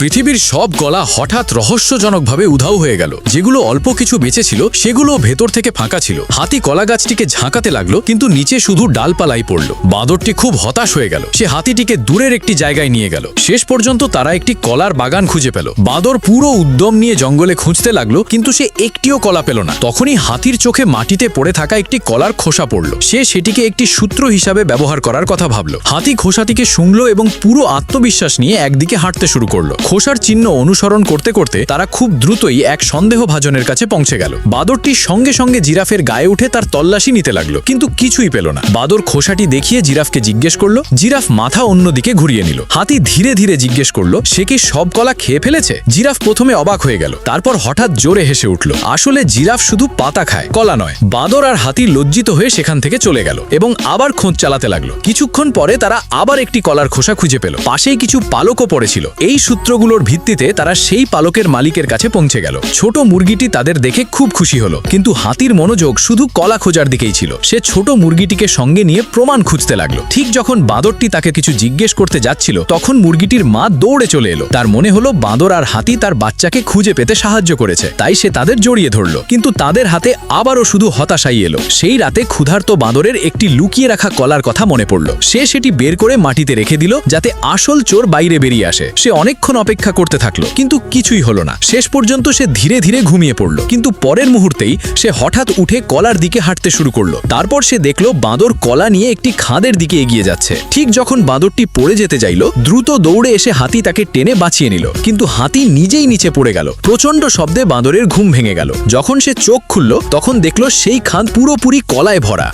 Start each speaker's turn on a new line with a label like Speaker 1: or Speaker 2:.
Speaker 1: পৃথিবীর সব কলা হঠাৎ রহস্যজনকভাবে উধাও হয়ে গেল। যেগুলো অল্প কিছু বেঁচে ছিল সেগুলো ভেতর থেকে ফাঁকা ছিল। হাতি কলা গাছটিকে ঝাঁকাতে লাগলো, কিন্তু নিচে শুধু ডালপালাই পড়ল। বাঁদরটি খুব হতাশ হয়ে গেল। সে হাতিটিকে দূরের একটি জায়গায় নিয়ে গেল। শেষ পর্যন্ত তারা একটি কলার বাগান খুঁজে পেল। বাঁদর পুরো উদ্যম নিয়ে জঙ্গলে খুঁজতে লাগলো, কিন্তু সে একটিও কলা পেল না। তখনই হাতির চোখে মাটিতে পড়ে থাকা একটি কলার খোসা পড়ল। সে সেটিকে একটি সূত্র হিসাবে ব্যবহার করার কথা ভাবল। হাতি খোসাটিকে শুংল এবং পুরো আত্মবিশ্বাস নিয়ে একদিকে হাঁটতে শুরু করলো। খোসার চিহ্ন অনুসরণ করতে করতে তারা খুব দ্রুতই এক সন্দেহভাজনের কাছে পৌঁছে গেল। বাঁদরটি সঙ্গে সঙ্গে জিরাফের গায়ে উঠে তার তল্লাশি নিতে লাগলো, কিন্তু কিছুই পেল না। বাঁদর খোসাটি দেখিয়ে জিরাফকে জিজ্ঞেস করলো। জিরাফ মাথা অন্যদিকে ঘুরিয়ে নিল। হাতি ধীরে ধীরে জিজ্ঞেস করলো, সে কি সব কলা খেয়ে ফেলেছে? জিরাফ প্রথমে অবাক হয়ে গেল, তারপর হঠাৎ জোরে হেসে উঠল। আসলে জিরাফ শুধু পাতা খায়, কলা নয়। বাঁদর আর হাতি লজ্জিত হয়ে সেখান থেকে চলে গেল এবং আবার খোঁজ চালাতে লাগলো। কিছুক্ষণ পরে তারা আবার একটি কলার খোসা খুঁজে পেল। পাশেই কিছু পালকও পড়েছিল। এই সূত্রগুলোর ভিত্তিতে তারা সেই পালকের মালিকের কাছে পৌঁছে গেল। ছোট মুরগিটি তাদের দেখে খুব খুশি হলো, কিন্তু হাতির মনোযোগ শুধু কলা খোঁজার দিকেই ছিল। সে ছোট মুরগিটিকে সঙ্গে নিয়ে প্রমাণ খুঁজতে লাগলো। ঠিক যখন বাঁদরটি তাকে কিছু জিজ্ঞেস করতে যাচ্ছিল, তখন মুরগিটির মা দৌড়ে চলে এলো। তার মনে হলো বাঁদর আর হাতি তার বাচ্চাকে খুঁজে পেতে সাহায্য করেছে, তাই সে তাদের জড়িয়ে ধরল। কিন্তু তাদের হাতে আবারও শুধু হতাশাই এলো। সেই রাতে ক্ষুধার্ত বাঁদরের একটি লুকিয়ে রাখা কলার কথা মনে পড়ল। সে সেটি বের করে মাটিতে রেখে দিল, যাতে আসল চোর বাইরে বেরিয়ে আসে। সে অনেকক্ষণ অপেক্ষা করতে থাকলো, কিন্তু কিছুই হলো না। শেষ পর্যন্ত সে ধীরে ধীরে ঘুমিয়ে পড়ল, কিন্তু পরের মুহূর্তেই সে হঠাৎ উঠে কলার দিকে হাঁটতে শুরু করলো। তারপর সে দেখলো বাঁদর কলা নিয়ে একটি খাদের দিকে এগিয়ে যাচ্ছে। ঠিক যখন বাঁদরটি পড়ে যেতে চাইল, দ্রুত দৌড়ে এসে হাতি তাকে টেনে বাঁচিয়ে নিল, কিন্তু হাতি নিজেই নিচে পড়ে গেল। প্রচন্ড শব্দে বাঁদরের ঘুম ভেঙে গেল। যখন সে চোখ খুলল, তখন দেখলো সেই খাদ পুরোপুরি কলায় ভরা।